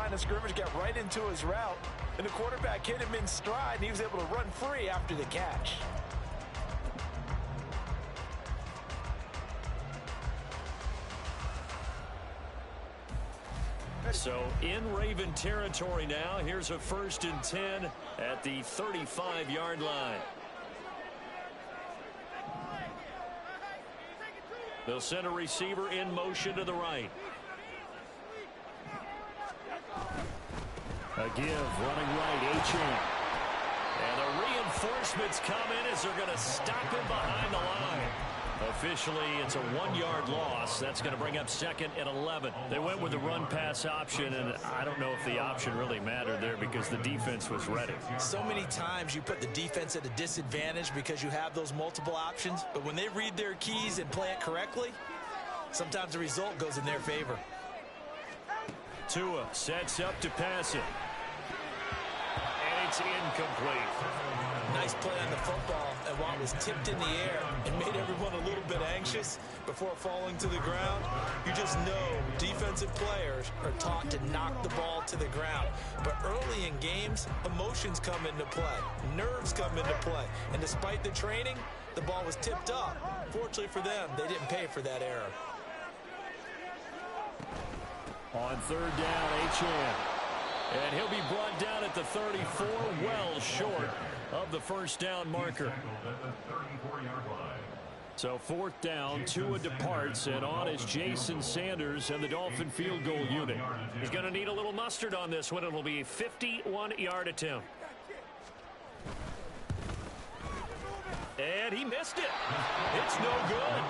line of scrimmage, got right into his route, and the quarterback hit him in stride, and he was able to run free after the catch. So in Raven territory now, here's a 1st and 10 at the 35-yard line. They'll send a receiver in motion to the right. A give, running right, Achane. And the reinforcements come in as they're going to stop him behind the line. Officially, it's a 1-yard loss. That's going to bring up 2nd and 11. They went with the run-pass option, and I don't know if the option really mattered there because the defense was ready. So many times you put the defense at a disadvantage because you have those multiple options, but when they read their keys and play it correctly, sometimes the result goes in their favor. Tua sets up to pass it. And it's incomplete. Nice play on the football, and while it was tipped in the air, it made everyone a little bit anxious before falling to the ground. You just know defensive players are taught to knock the ball to the ground. But early in games, emotions come into play. Nerves come into play. And despite the training, the ball was tipped up. Fortunately for them, they didn't pay for that error. On 3rd down, Achane. And he'll be brought down at the 34, well short of the 1st down marker. So 4th down, Tua departs, and on is Jason Sanders and the Dolphin field goal unit. He's going to need a little mustard on this one. It'll be a 51-yard attempt. And he missed it. It's no good.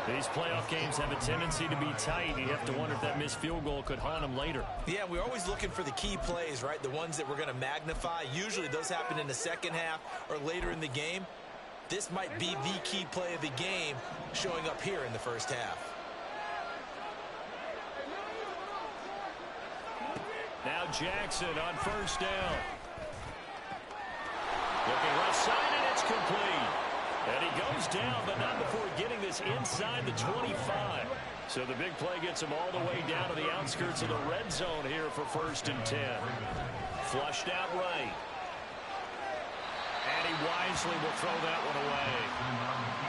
These playoff games have a tendency to be tight. You have to wonder if that missed field goal could haunt him later. Yeah, we're always looking for the key plays, right? The ones that we're going to magnify. Usually those happen in the second half or later in the game. This might be the key play of the game showing up here in the first half. Now Jackson on 1st down. Looking left side, and it's complete. And he goes down, but not before getting this inside the 25. So the big play gets him all the way down to the outskirts of the red zone here for 1st and 10. Flushed out right. And he wisely will throw that one away.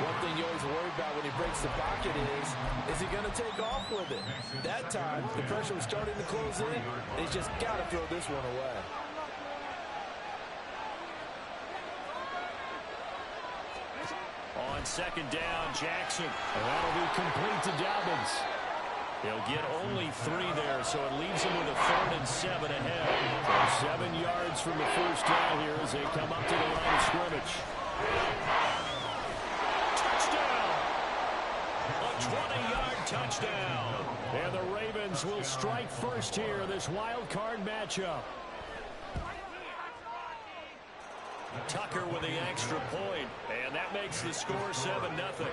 One thing you always worry about when he breaks the pocket is he going to take off with it? That time, the pressure was starting to close in, and he's just got to throw this one away. On 2nd down, Jackson. And that'll be complete to Dobbins. He'll get only 3 there, so it leaves him with a 3rd and 7 ahead. 7 yards from the 1st down here as they come up to the line of scrimmage. Touchdown! A 20-yard touchdown. And the Ravens will strike first here in this wild card matchup. Tucker with the extra point, and that makes the score 7-0.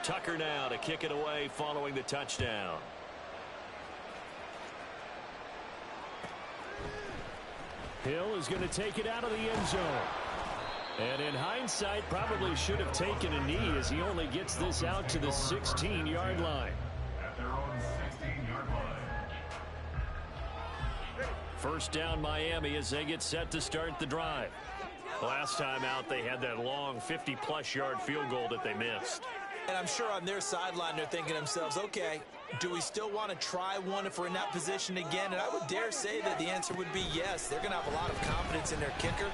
Tucker now to kick it away following the touchdown. Hill is going to take it out of the end zone. And in hindsight, probably should have taken a knee as he only gets this out to the 16-yard line. First down Miami as they get set to start the drive. Last time out they had that long 50-plus yard field goal that they missed. And I'm sure on their sideline they're thinking to themselves, okay, do we still want to try one if we're in that position again? And I would dare say that the answer would be yes. They're going to have a lot of confidence in their kicker.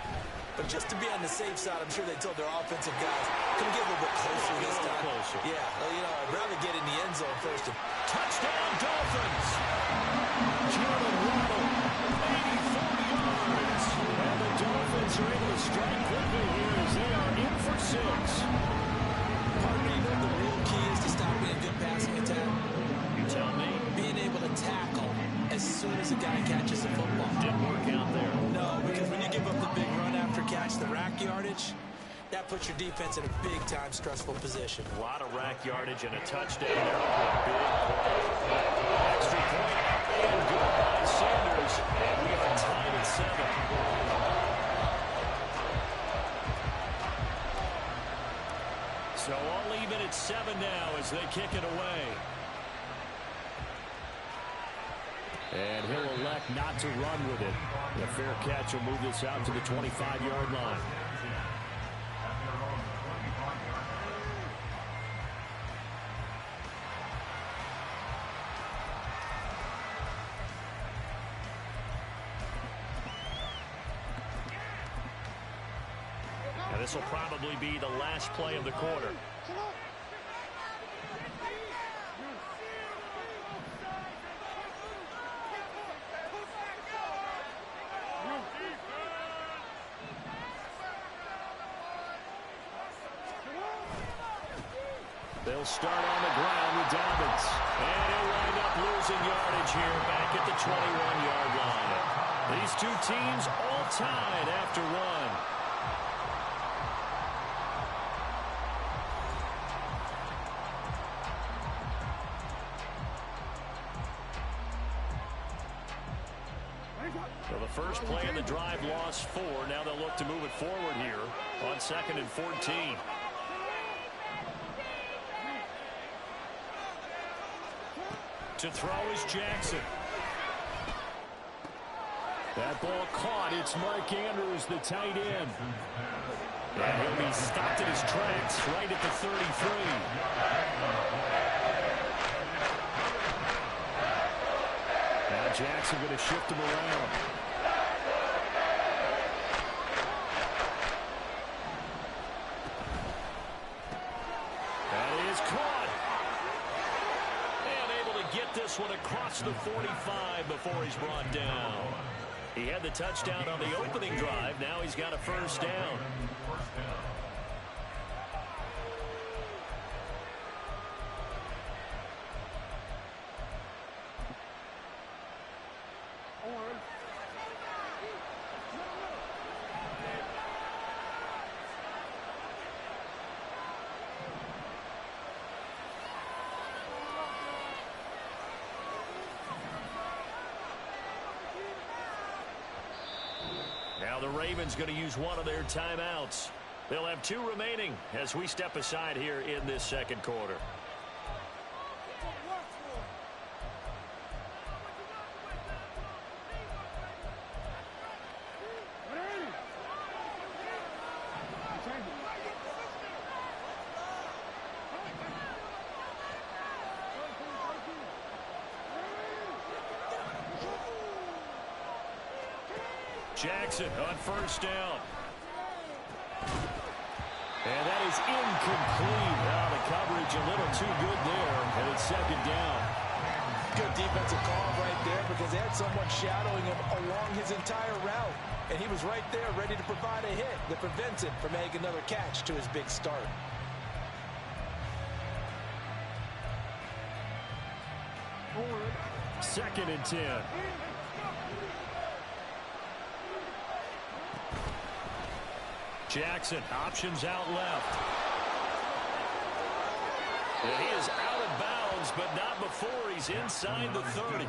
But just to be on the safe side, I'm sure they told their offensive guys, come get a little bit closer this time. Closer. Yeah, well, you know, I'd rather get in the end zone first. Touchdown, Dolphins! Jordan Waddle, 84 yards. And the Dolphins are able to strike quickly here as they are in for 6. Pardon me, the real key is to stop being a good passing attack. You tell me. Being able to tackle as soon as a guy catches the football. Didn't work out there. No, because when you give up the big run after catch, the rack yardage, that puts your defense in a big-time stressful position. A lot of rack yardage and a touchdown there on a big play. Extra point and good by Sanders. And we are tied at 7. So all even at 7 now as they kick it away. And he'll elect not to run with it. A fair catch will move this out to the 25-yard line. And this will probably be the last play of the quarter. They'll start on the ground with Dobbins. And he'll wind up losing yardage here back at the 21-yard line. These two teams all tied after one. So the first play of the drive lost 4. Now they'll look to move it forward here on 2nd and 14. To throw is Jackson. That ball caught. It's Mark Andrews, the tight end. And he'll be stopped in his tracks right at the 33. Now Jackson going to shift him around. That is caught. Get this one across the 45 before he's brought down. He had the touchdown on the opening drive. Now he's got a first down. Now the Ravens going to use one of their timeouts. They'll have 2 remaining as we step aside here in this second quarter. Jackson on first down. And that is incomplete. Now the coverage a little too good there, and it's 2nd down. Good defensive call right there because they had someone shadowing him along his entire route. And he was right there ready to provide a hit that prevents him from making another catch to his big start. Second and 10. Jackson, options out left. And he is out of bounds, but not before he's inside the 30.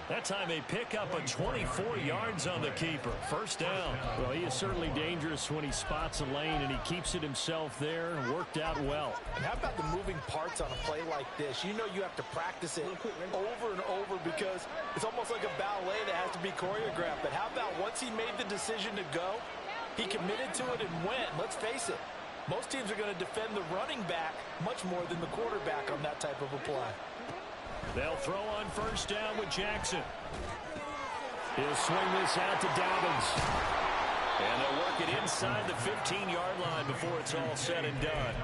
That time they pick up a 24 yards on the keeper. First down. Well, he is certainly dangerous when he spots a lane, and he keeps it himself there and worked out well. And how about the moving parts on a play like this? You know you have to practice it over and over because it's almost like a ballet that has to be choreographed. But how about once he made the decision to go, he committed to it and went. Let's face it, most teams are going to defend the running back much more than the quarterback on that type of a play. They'll throw on first down with Jackson. He'll swing this out to Dobbins. And they'll work it inside the 15-yard line before it's all said and done.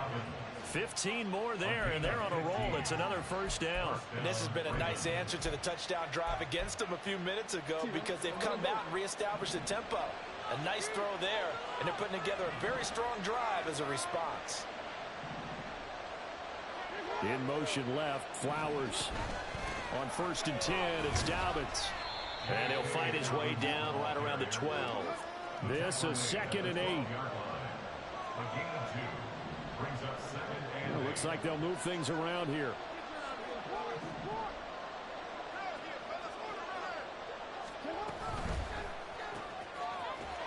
15 more there, and they're on a roll. It's another first down. And this has been a nice answer to the touchdown drive against them a few minutes ago because they've come out and reestablished the tempo. A nice throw there, and they're putting together a very strong drive as a response. In motion left, Flowers. On first and 10, it's Dobbins. And he'll fight his way down right around the 12. This is 2nd and 8. Well, looks like they'll move things around here.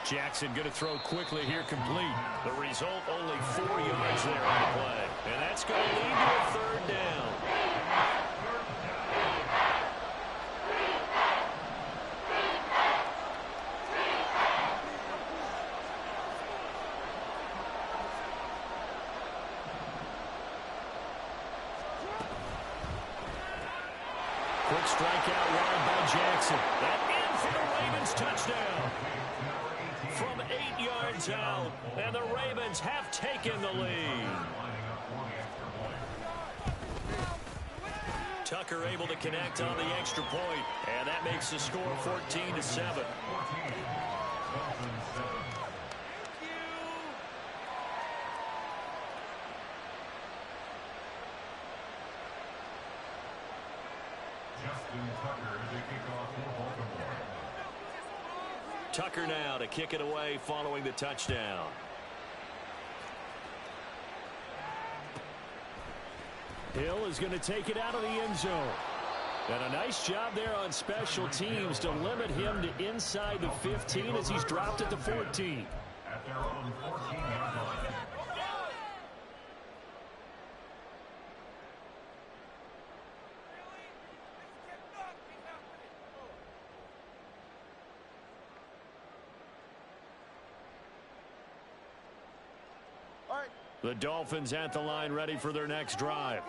Jackson going to throw quickly here, complete. The result, only 4 yards there on the play. that's going to lead to a third down. Quick strikeout wide by Jackson. And in for the Ravens touchdown. From 8 yards out, and the Ravens have taken the lead. Tucker able to connect on the extra point, and that makes the score 14-7. Tucker now to kick it away following the touchdown. Hill is going to take it out of the end zone. And a nice job there on special teams to limit him to inside the 15 as he's dropped at the 14. At their own 14-yard line. The Dolphins at the line ready for their next drive.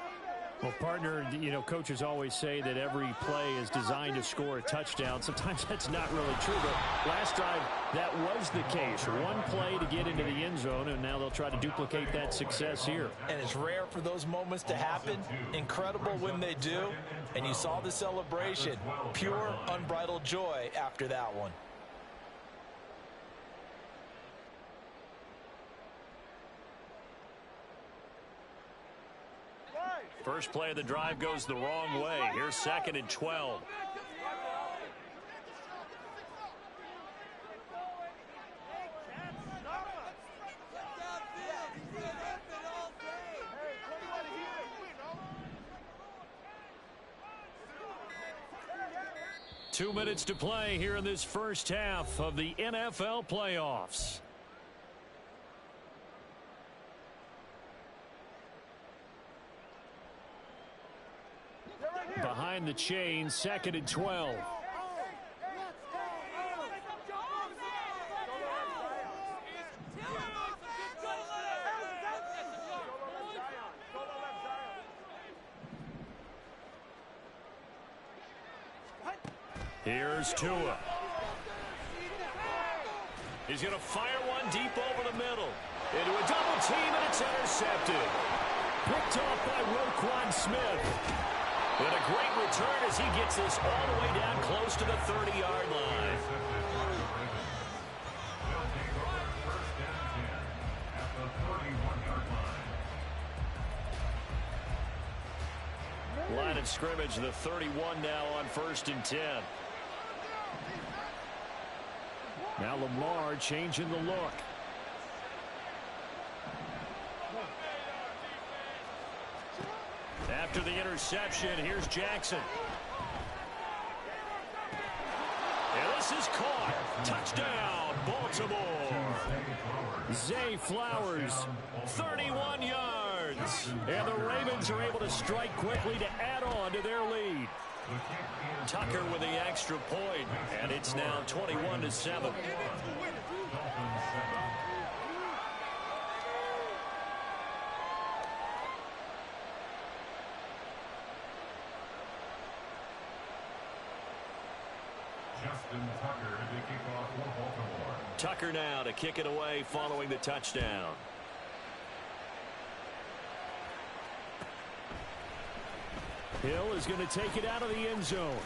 Well, partner, you know, coaches always say that every play is designed to score a touchdown. Sometimes that's not really true, but last drive, that was the case. One play to get into the end zone, and now they'll try to duplicate that success here. And it's rare for those moments to happen. Incredible when they do. And you saw the celebration. Pure, unbridled joy after that one. First play of the drive goes the wrong way. Here's 2nd and 12. Two minutes to play here in this first half of the NFL playoffs. Behind the chain, 2nd and 12. Here's Tua. He's going to fire one deep over the middle. Into a double team, and it's intercepted. Picked off by Roquan Smith. And a great return as he gets this all the way down close to the 30-yard line. Line of scrimmage, the 31 now on 1st and 10. Now Lamar changing the look. After the interception, here's Jackson. And this is caught. Touchdown, Baltimore. Zay Flowers, 31 yards. And the Ravens are able to strike quickly to add on to their lead. Tucker with the extra point, and it's now 21-7. Tucker now to kick it away following the touchdown. Hill is going to take it out of the end zone.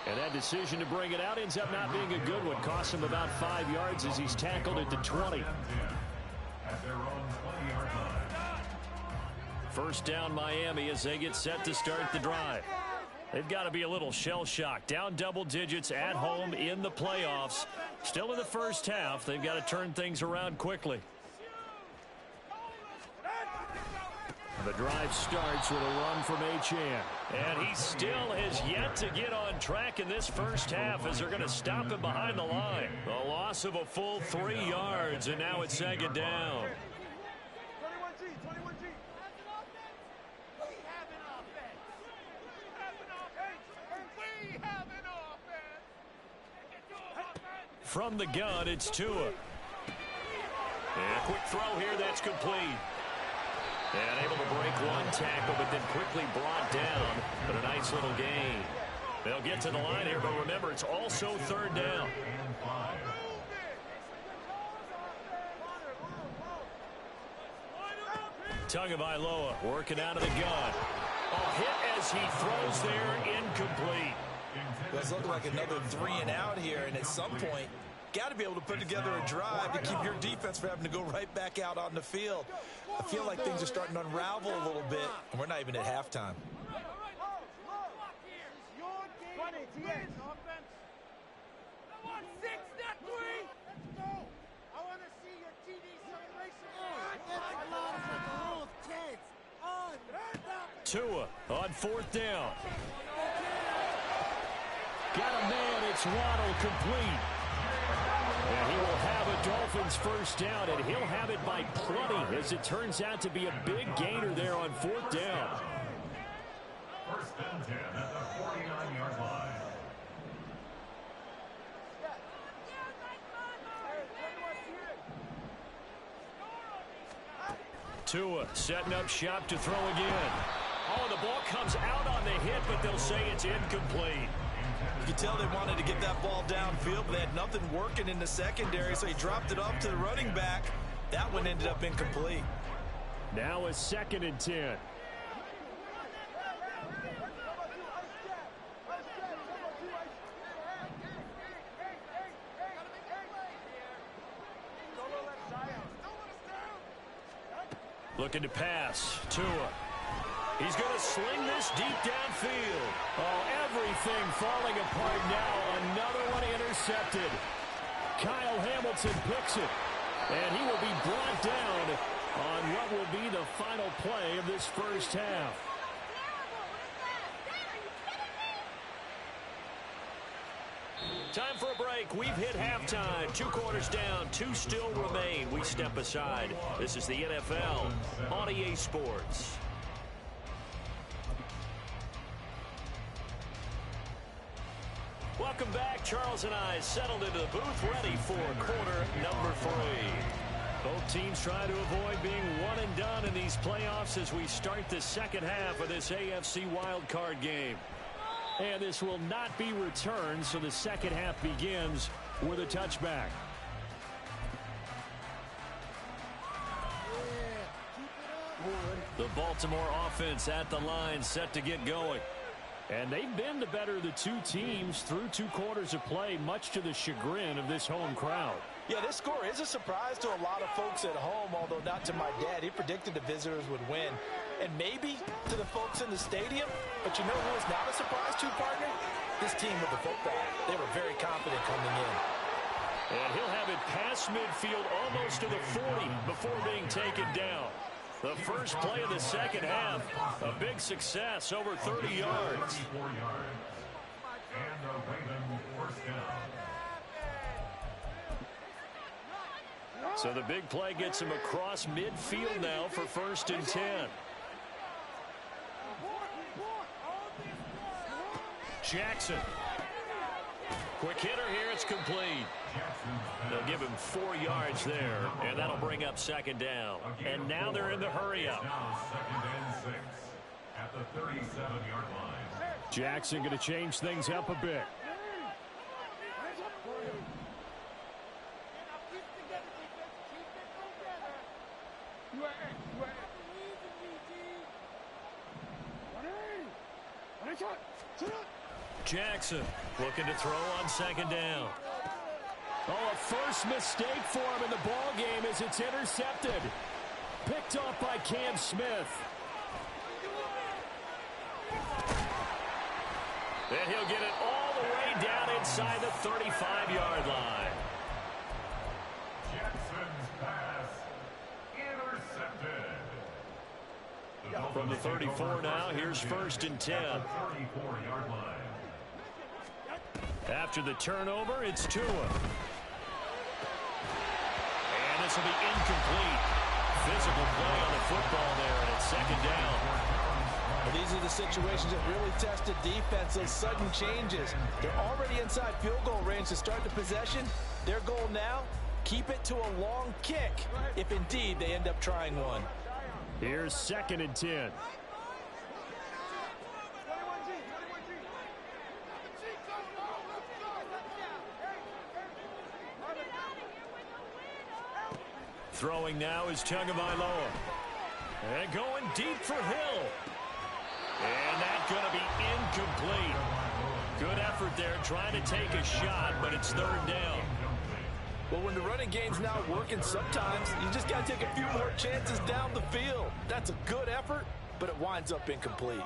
And that decision to bring it out ends up not being a good one. Costs him about 5 yards as he's tackled at the 20. At their own 20-yard line. First down Miami as they get set to start the drive. They've got to be a little shell-shocked. Down double digits at home in the playoffs. Still in the first half. They've got to turn things around quickly. The drive starts with a run from Achane. And he still has yet to get on track in this first half as they're going to stop him behind the line. A loss of a full 3 yards, and now it's 2nd down. From the gun, it's Tua. And a quick throw here, that's complete. And able to break one tackle, but then quickly brought down. But a nice little gain. They'll get to the line here, but remember, it's also third down. Tagovailoa working out of the gun. A hit as he throws there, incomplete. Well, it's looking like another 3 and out here, and at some point, got to be able to put together a drive to keep your defense from having to go right back out on the field. I feel like things are starting to unravel a little bit, and we're not even at halftime. Tua on fourth down. Got a man, it's Waddle, complete. And he will have a Dolphins first down, and he'll have it by plenty, as it turns out to be a big gainer there on fourth down. First and 10 at the 49-yard line. Tua setting up shop to throw again. Oh, the ball comes out on the hit, but they'll say it's incomplete. You could tell they wanted to get that ball downfield, but they had nothing working in the secondary, so he dropped it off to the running back. That one ended up incomplete. Now a 2nd and 10. Looking to pass. Tua. He's going to sling this deep downfield. Oh, everything falling apart now. Another one intercepted. Kyle Hamilton picks it. And he will be brought down on what will be the final play of this first half. Time for a break. We've hit halftime. 2 quarters down. 2 still remain. We step aside. This is the NFL on EA Sports. Welcome back. Charles and I settled into the booth, ready for quarter number 3. Both teams try to avoid being one and done in these playoffs as we start the second half of this AFC wildcard game. And this will not be returned, so the second half begins with a touchback. The Baltimore offense at the line, set to get going. And they've been the better of the 2 teams through 2 quarters of play, much to the chagrin of this home crowd. Yeah, this score is a surprise to a lot of folks at home, although not to my dad. He predicted the visitors would win. And maybe to the folks in the stadium, but you know who is not a surprise to, partner? This team with the football. They were very confident coming in. And he'll have it past midfield almost to the 40 before being taken down. The first play of the second half, a big success, over 30 yards. 34 yards. And the Ravens first down. So the big play gets him across midfield now for 1st and 10. Jackson. Quick hitter here, it's complete. They'll give him 4 yards there, and that'll bring up 2nd down. And now they're in the hurry up. Now 2nd and 6 at the 37-yard line. Jackson going to change things up a bit. Jackson looking to throw on 2nd down. Oh, a first mistake for him in the ball game as it's intercepted. Picked off by Cam Smith. And he'll get it all the way down inside the 35-yard line. Jackson's pass intercepted. From the 34 now, here's 1st and 10. 34-yard line. After the turnover, it's Tua. And this will be incomplete. Physical play on the football there, and it's 2nd down. The These are the situations that really test the defense, those sudden changes. They're already inside field goal range to start the possession. Their goal now, keep it to a long kick, if indeed they end up trying one. Here's 2nd and 10. Throwing now is Tagovailoa. And going deep for Hill. And that's going to be incomplete. Good effort there trying to take a shot, but it's 3rd down. Well, when the running game's not working, sometimes you just got to take a few more chances down the field. That's a good effort, but it winds up incomplete.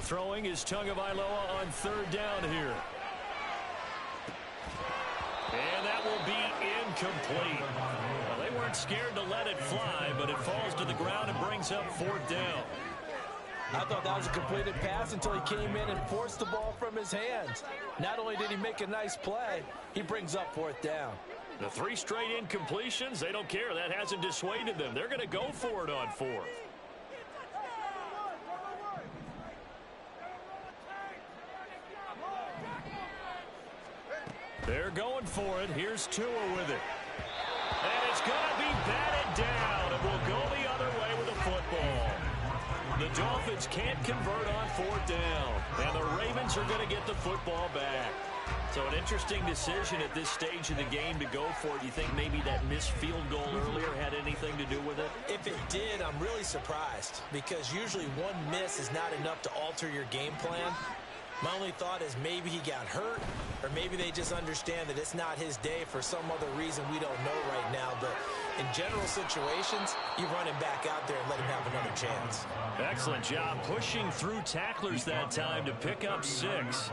Throwing is Tagovailoa on 3rd down here. And that will be incomplete. Well, they weren't scared to let it fly, but it falls to the ground and brings up 4th down. I thought that was a completed pass until he came in and forced the ball from his hands. Not only did he make a nice play, he brings up 4th down. The 3 straight incompletions, they don't care. That hasn't dissuaded them. They're going to go for it on 4th. They're going for it. Here's Tua with it. And it's going to be batted down. It will go the other way with the football. The Dolphins can't convert on 4th down. And the Ravens are going to get the football back. So an interesting decision at this stage of the game to go for it. Do you think maybe that missed field goal earlier had anything to do with it? If it did, I'm really surprised, because usually one miss is not enough to alter your game plan. My only thought is maybe he got hurt, or maybe they just understand that it's not his day for some other reason we don't know right now. But in general situations, you run him back out there and let him have another chance. Excellent job pushing through tacklers that time to pick up 6.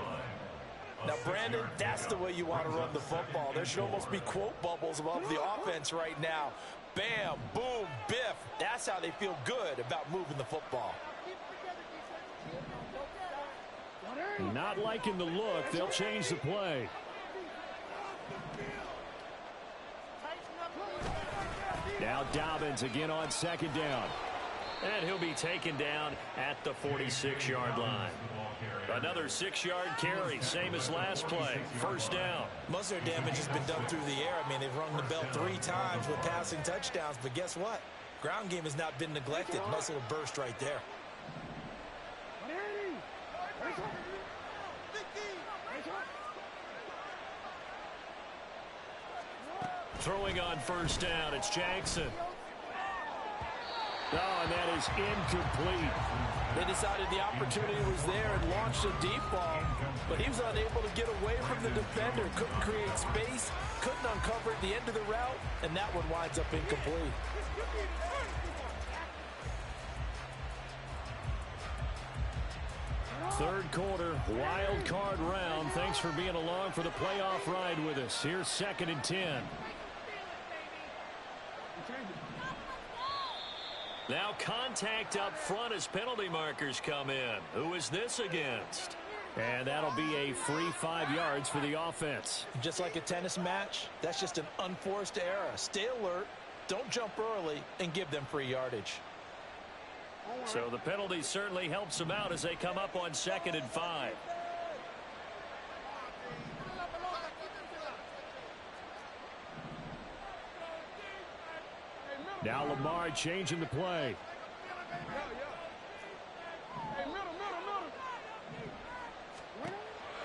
Now, Brandon, that's the way you want to run the football. There should almost be quote bubbles above the offense right now. Bam, boom, biff. That's how they feel good about moving the football. Not liking the look. They'll change the play. Now Dobbins again on 2nd down. And he'll be taken down at the 46-yard line. Another 6-yard carry, same as last play. 1st down. Most of their damage has been done through the air. I mean, they've rung the bell 3 times with passing touchdowns. But guess what? Ground game has not been neglected. Nice little burst right there. Throwing on 1st down, it's Jackson. Oh, and that is incomplete. They decided the opportunity was there and launched a deep ball, but he was unable to get away from the defender. Couldn't create space, couldn't uncover at the end of the route, and that one winds up incomplete. Third quarter, wild card round. Thanks for being along for the playoff ride with us. Here's 2nd and 10. Now contact up front as penalty markers come in. Who is this against? And that'll be a free 5 yards for the offense. Just like a tennis match, that's just an unforced error. Stay alert, don't jump early, and give them free yardage. So the penalty certainly helps them out as they come up on 2nd and 5. Now Lamar changing the play.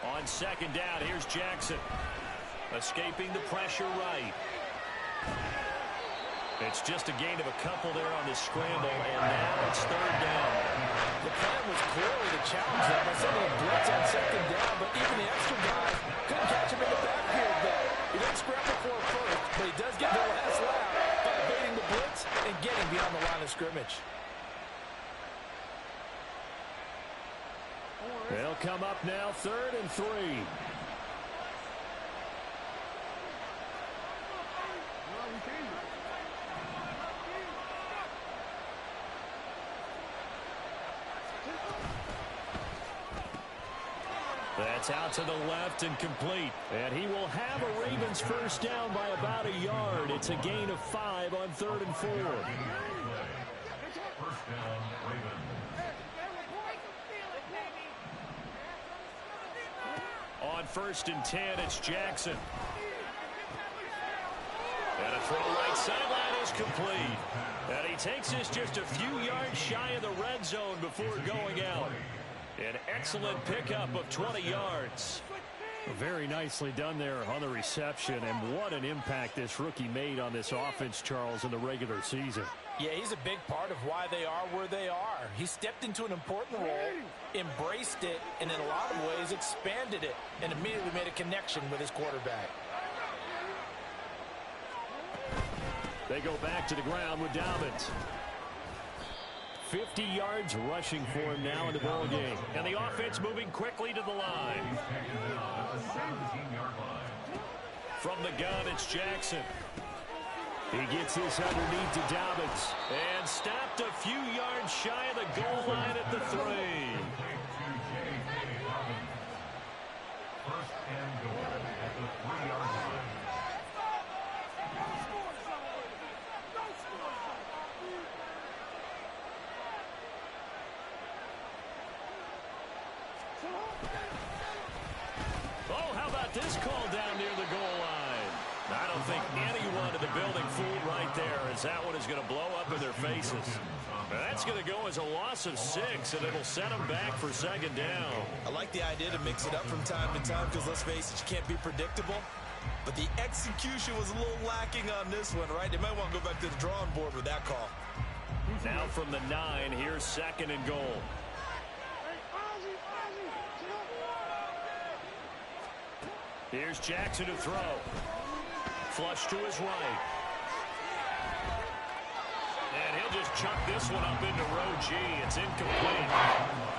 On 2nd down, here's Jackson. Escaping the pressure right. It's just a gain of a couple there on the scramble, and now it's 3rd down. The plan was clearly to challenge them by sending a blitz on 2nd down, but even the extra guy couldn't catch him in the backfield there. He didn't scramble for it first, but he does get the last lap by evading the blitz and getting beyond the line of scrimmage. They'll come up now 3rd and 3. That's out to the left and complete. And he will have a Ravens first down by about a yard. It's a gain of 5 on 3rd and 4. First down, Ravens. On 1st and 10, it's Jackson. And a throw right sideline is complete. And he takes this just a few yards shy of the red zone before going out. An excellent pickup of 20 yards. Very nicely done there on the reception, and what an impact this rookie made on this offense, Charles, in the regular season. Yeah, he's a big part of why they are where they are. He stepped into an important role, embraced it, and in a lot of ways expanded it, and immediately made a connection with his quarterback. They go back to the ground with Dobbins. 50 yards rushing for him now in the ball game. And the offense moving quickly to the line. From the gun, it's Jackson. He gets this underneath to Dobbins. And stopped a few yards shy of the goal line at the 3. First and goal at the 3-yard line. Oh, how about this call down near the goal line? I don't think anyone in the building fooled right there, as that one is going to blow up in their faces. That's going to go as a loss of 6, and it'll set them back for 2nd down. I like the idea to mix it up from time to time because, let's face it, you can't be predictable. But the execution was a little lacking on this one, right? They might want to go back to the drawing board with that call. Now from the 9, here's 2nd and goal. Here's Jackson to throw. Flush to his right. And he'll just chuck this one up into row G. It's incomplete.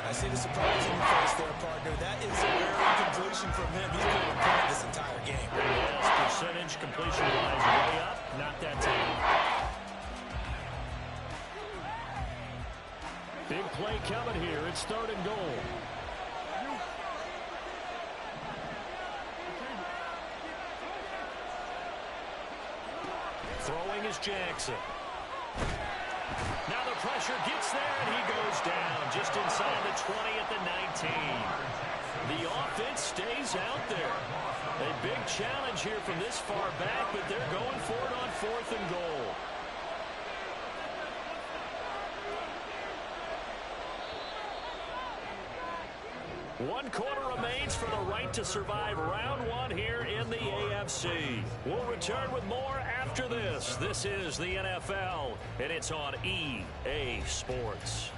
I see the surprise in your face there, partner. That is a rare incompletion from him. He's been on point this entire game. Yes, percentage completion-wise way up. Not that time. Big play coming here. It's 3rd and goal. Throwing is Jackson. Now the pressure gets there, and he goes down just inside the 20 at the 19. The offense stays out there. A big challenge here from this far back, but they're going for it on 4th and goal. One quarter remains for the right to survive round 1 here in the AFC. We'll return with more after this. This is the NFL, and it's on EA Sports.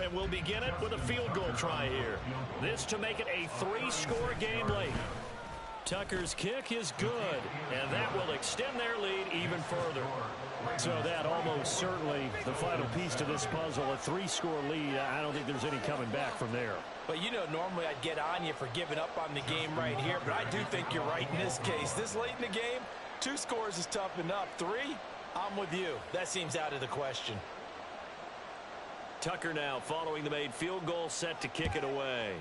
And we'll begin it with a field goal try here. This to make it a 3-score game late. Tucker's kick is good, and that will extend their lead even further. So that almost certainly the final piece to this puzzle, a 3-score lead. I don't think there's any coming back from there. But, you know, normally I'd get on you for giving up on the game right here, but I do think you're right in this case. This late in the game, 2 scores is tough enough. 3, I'm with you. That seems out of the question. Tucker now following the made field goal, set to kick it away.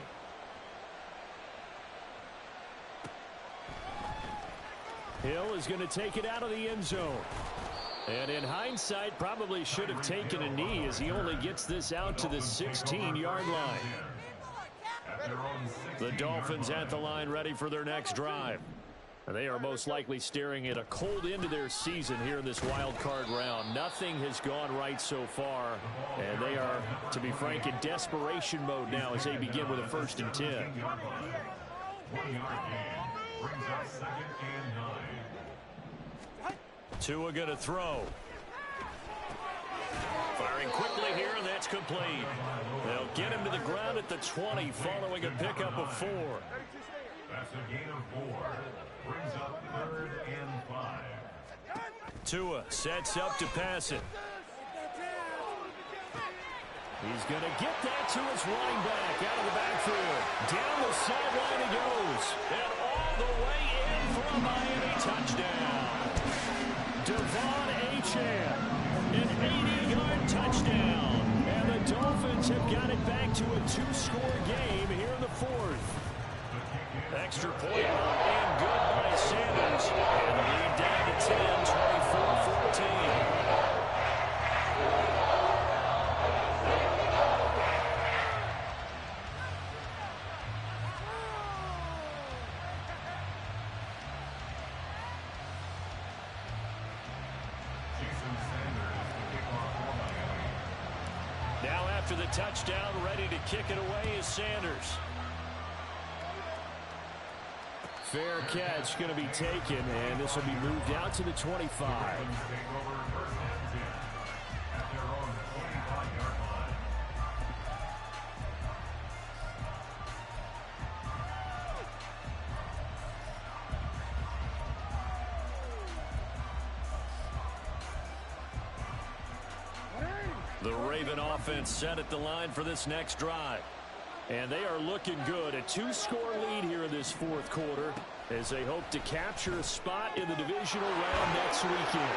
Hill is going to take it out of the end zone. And in hindsight, probably should have taken a knee as he only gets this out to the 16-yard line. The Dolphins at the line ready for their next drive. And they are most likely staring at a cold end to their season here in this wild card round. Nothing has gone right so far. And they are, to be frank, in desperation mode now as they begin with a 1st and 10. 1-yard gain brings up 2nd and 9. Tua going to throw. Firing quickly here, and that's complete. They'll get him to the ground at the 20 following a pickup of 4. That's a gain of 4. Brings up 3rd and 5. Tua sets up to pass it. He's going to get that to his running back out of the backfield. Down the sideline he goes. And all the way in for a Miami touchdown. Devon Achane. An 80-yard touchdown. And the Dolphins have got it back to a 2-score game here in the fourth. Extra point and good by Sanders. And the lead down to 10, 24-14. Now after the touchdown, ready to kick it away is Sanders. Fair catch going to be taken, and this will be moved out to the 25. The Raven offense set at the line for this next drive. And they are looking good. A 2-score lead here in this fourth quarter as they hope to capture a spot in the divisional round next weekend.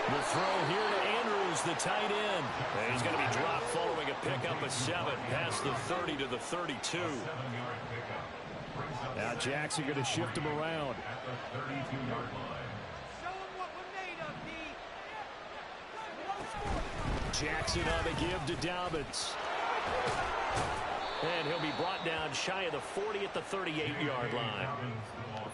The throw here to Andrews, the tight end. And he's going to be dropped following a pickup of 7 past the 30 to the 32. Now Jackson going to shift him around. Jackson on the give to Dobbins. And he'll be brought down shy of the 40 at the 38-yard line.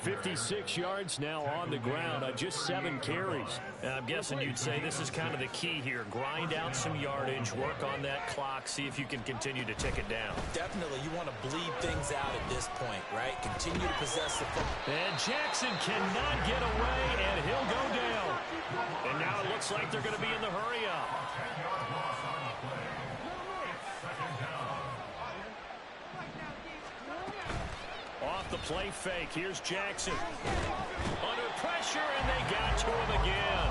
56 yards now on the ground on just 7 carries. And I'm guessing you'd say this is kind of the key here. Grind out some yardage, work on that clock, see if you can continue to tick it down. Definitely, you want to bleed things out at this point, right? Continue to possess the football. And Jackson cannot get away, and he'll go down. And now it looks like they're going to be in the hurry-up. Off the play fake, here's Jackson. Under pressure, and they got to him again.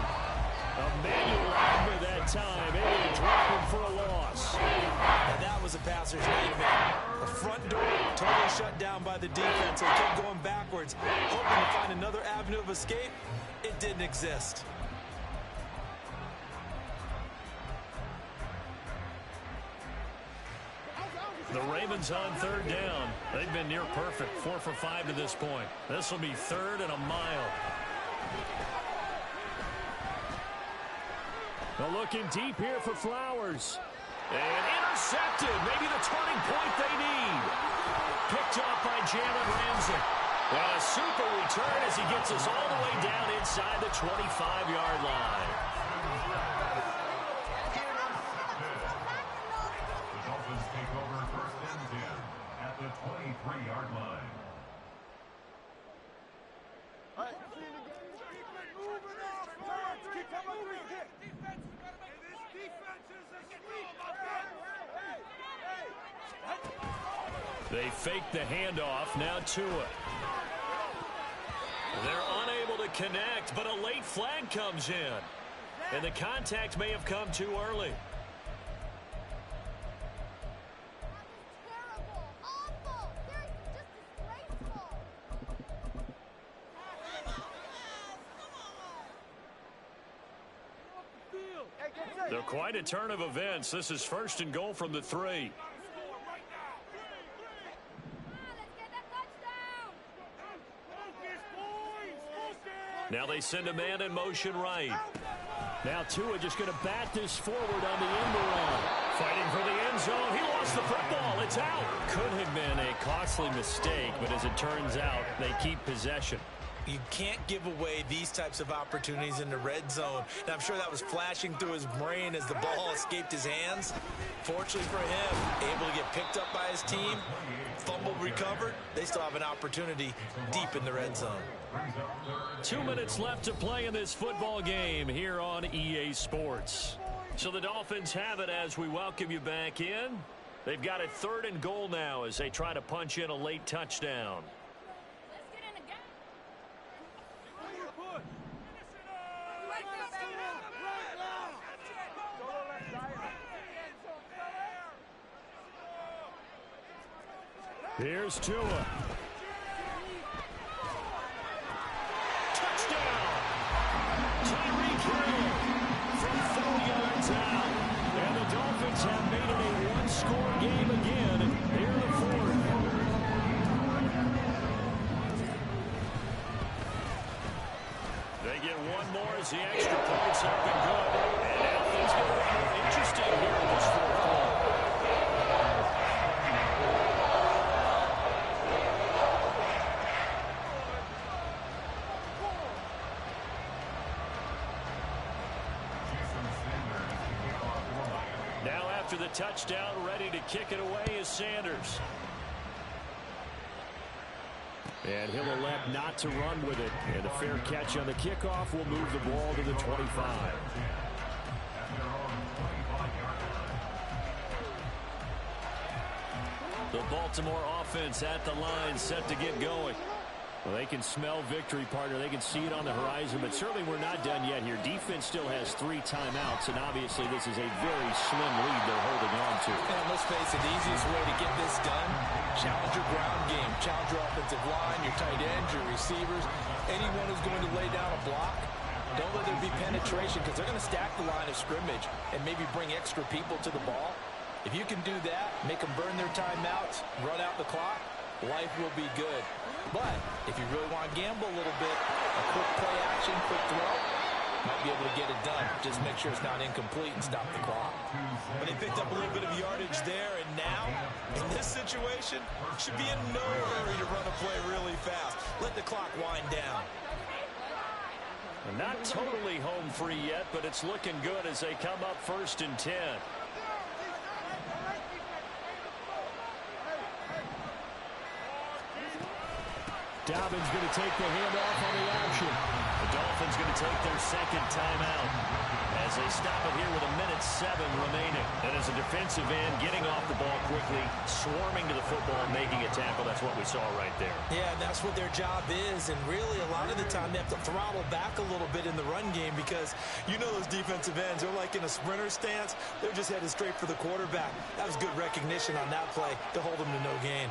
Emmanuel Agnew that time, able to drop him for a loss. And that was a passer's nightmare. The front door totally shut down by the defense. They kept going backwards, hoping to find another avenue of escape. It didn't exist. The Ravens on third down. They've been near perfect, 4 for 5 to this point. This will be 3rd and a mile. They're looking deep here for Flowers. And intercepted. Maybe the turning point they need. Picked up by Jalen Ramsey. Well, a super return as he gets us all the way down inside the 25-yard line. The 23-yard line. They fake the handoff. Now Tua. They're unable to connect, but a late flag comes in. And the contact may have come too early. They're quite a turn of events. This is 1st and goal from the 3. Now they send a man in motion right. Now Tua just going to bat this forward on the end around. Fighting for the end zone. He lost the football. It's out. Could have been a costly mistake, but as it turns out, they keep possession. You can't give away these types of opportunities in the red zone. And I'm sure that was flashing through his brain as the ball escaped his hands. Fortunately for him, able to get picked up by his team, fumble recovered. They still have an opportunity deep in the red zone. 2 minutes left to play in this football game here on EA Sports. So the Dolphins have it as we welcome you back in. They've got it 3rd and goal now as they try to punch in a late touchdown. Here's Tua. Touchdown! Tyreek Hill from 4 yards out. And the Dolphins have made it a one-score game again here in the fourth. They get one more as the extra points have been good. And now things get a lot more interesting here in this fourth quarter. Now after the touchdown, ready to kick it away is Sanders. And he'll elect not to run with it. And a fair catch on the kickoff will move the ball to the 25. The Baltimore offense at the line, set to get going. Well, they can smell victory, partner. They can see it on the horizon, but certainly we're not done yet here. Defense still has 3 timeouts, and obviously this is a very slim lead they're holding on to. And let's face it, the easiest way to get this done, challenge your ground game, challenge your offensive line, your tight ends, your receivers, anyone who's going to lay down a block. Don't let there be penetration because they're going to stack the line of scrimmage and maybe bring extra people to the ball. If you can do that, make them burn their timeouts, run out the clock, life will be good. But if you really want to gamble a little bit, a quick play action, quick throw, might be able to get it done. Just make sure it's not incomplete and stop the clock. But they picked up a little bit of yardage there, and now, in this situation, should be in no hurry to run a play really fast. Let the clock wind down. Not totally home free yet, but it's looking good as they come up 1st and 10. Dobbins going to take the handoff on the action. The Dolphins going to take their second timeout as they stop it here with 1:07 remaining. And as a defensive end, getting off the ball quickly, swarming to the football, and making a tackle. That's what we saw right there. Yeah, that's what their job is. And really, a lot of the time, they have to throttle back a little bit in the run game because you know those defensive ends, they're like in a sprinter stance. They're just headed straight for the quarterback. That was good recognition on that play to hold them to no gain.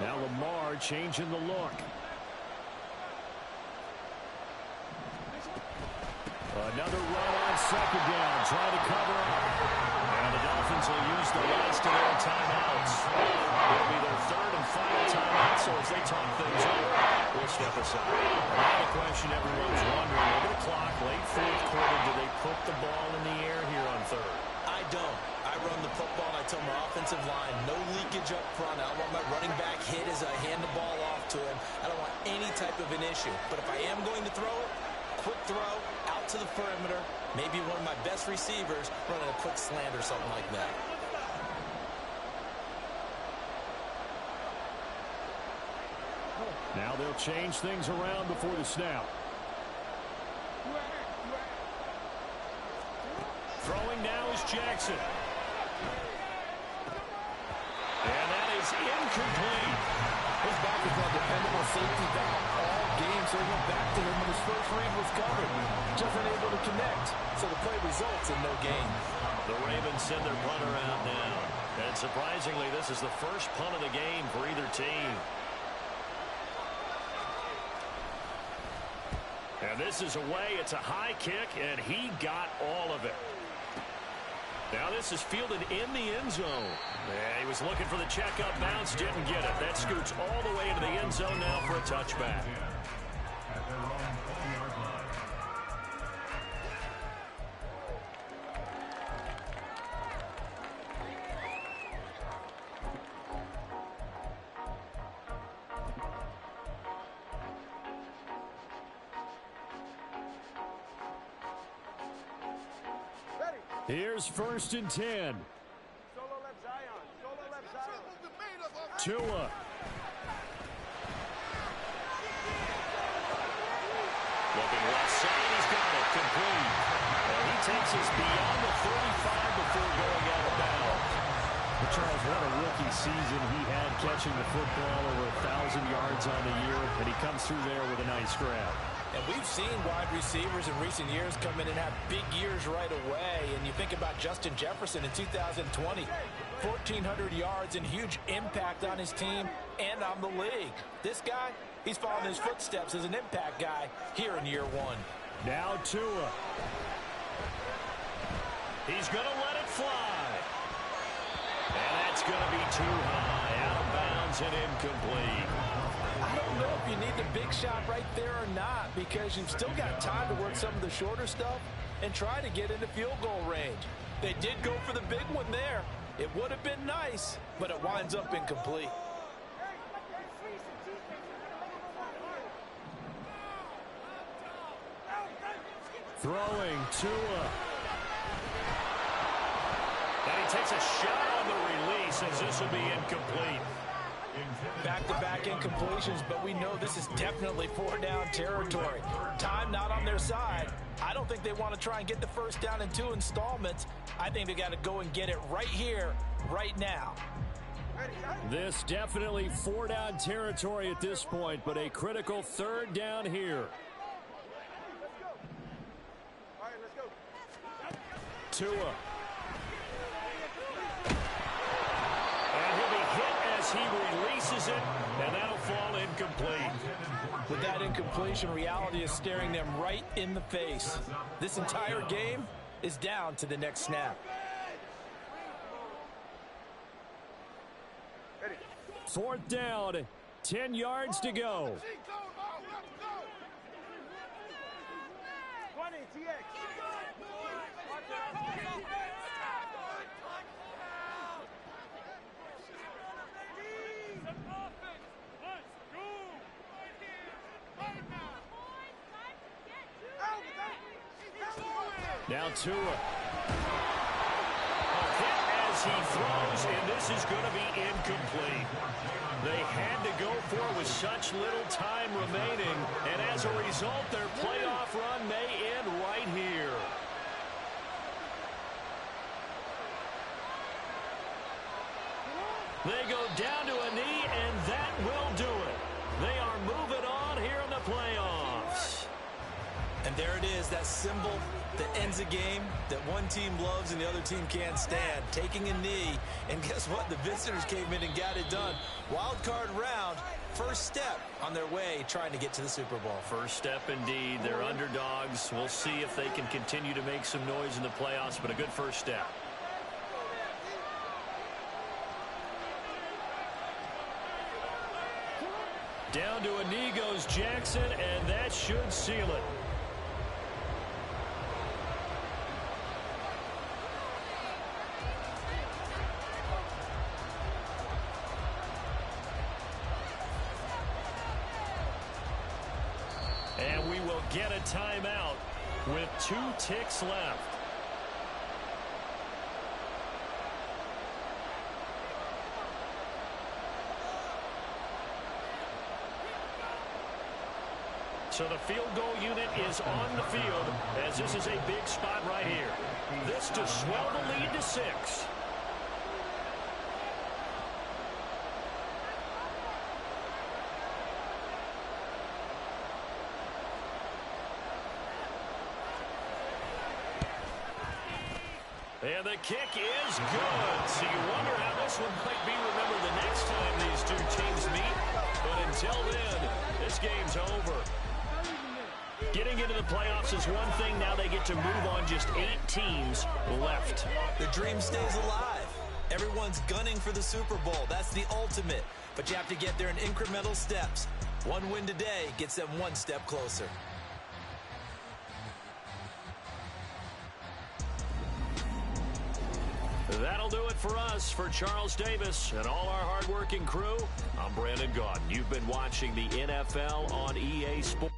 Now Lamar changing the look. Another run on second down, trying to cover up. And the Dolphins will use the last of their timeouts. It'll be their third and final timeout, so as they talk things over, we'll step aside. Now the question everyone's wondering, look at the clock, late fourth quarter, do they put the ball in the air here on third? I don't. I run the football, and I tell my offensive line, no leakage up front. I don't want my running back hit as I hand the ball off to him. I don't want any type of an issue. But if I am going to throw it, quick throw, out to the perimeter, maybe one of my best receivers running a quick slant or something like that. Now they'll change things around before the snap. Throwing now is Jackson. And that is incomplete. His back is on dependable safety valve all game, so he went back to him when his first read was covered. Just unable to connect, so the play results in no gain. The Ravens send their punter out now. And surprisingly, this is the first punt of the game for either team. And this is away. It's a high kick, and he got all of it. Now this is fielded in the end zone. And he was looking for the checkup bounce, didn't get it. That scoots all the way into the end zone now for a touchback. At their own 40-yard line. Here's 1st and 10. Tua. Looking left side, he's got it, complete. And he takes us beyond the 35 before going out of bounds. But Charles, what a rookie season he had catching the football, over 1,000 yards on the year, and he comes through there with a nice grab. And we've seen wide receivers in recent years come in and have big years right away. And you think about Justin Jefferson in 2020, 1,400 yards and huge impact on his team and on the league. This guy, he's following his footsteps as an impact guy here in year one. Now Tua. He's going to let it fly. And that's going to be too high, out of bounds and incomplete. I don't know if you need the big shot right there or not, because you've still got time to work some of the shorter stuff and try to get into field goal range. They did go for the big one there. It would have been nice, but it winds up incomplete. Throwing Tua. And he takes a shot on the release as this will be incomplete. Back-to-back incompletions, but we know this is definitely four-down territory. Time not on their side. I don't think they want to try and get the first down in 2 installments. I think they got to go and get it right here, right now. This definitely four-down territory at this point, but a critical third down here. Tua. And he'll be hit as he releases it, and that'll fall incomplete. With that incompletion, reality is staring them right in the face. This entire game is down to the next snap. Fourth down, 10 yards to go. Now Tua. A hit as he throws, and this is going to be incomplete. They had to go for it with such little time remaining, and as a result, their playoff run may end right here. They go down to a knee, and that will do it. They are moving on here in the playoffs. And there it is, that symbol that ends a game that one team loves and the other team can't stand. Taking a knee, and guess what? The visitors came in and got it done. Wild card round, first step on their way trying to get to the Super Bowl. First step indeed. They're underdogs. We'll see if they can continue to make some noise in the playoffs, but a good first step. Down to a knee goes Jackson, and that should seal it. And we will get a timeout with 2 ticks left. So the field goal unit is on the field as this is a big spot right here. This to swell the lead to 6. And the kick is good. So you wonder how this one might be remembered the next time these two teams meet. But until then, this game's over. Getting into the playoffs is one thing. Now they get to move on. Just 8 teams left. The dream stays alive. Everyone's gunning for the Super Bowl. That's the ultimate. But you have to get there in incremental steps. One win today gets them one step closer. That'll do it for us. For Charles Davis and all our hardworking crew, I'm Brandon Gaudin. You've been watching the NFL on EA Sports.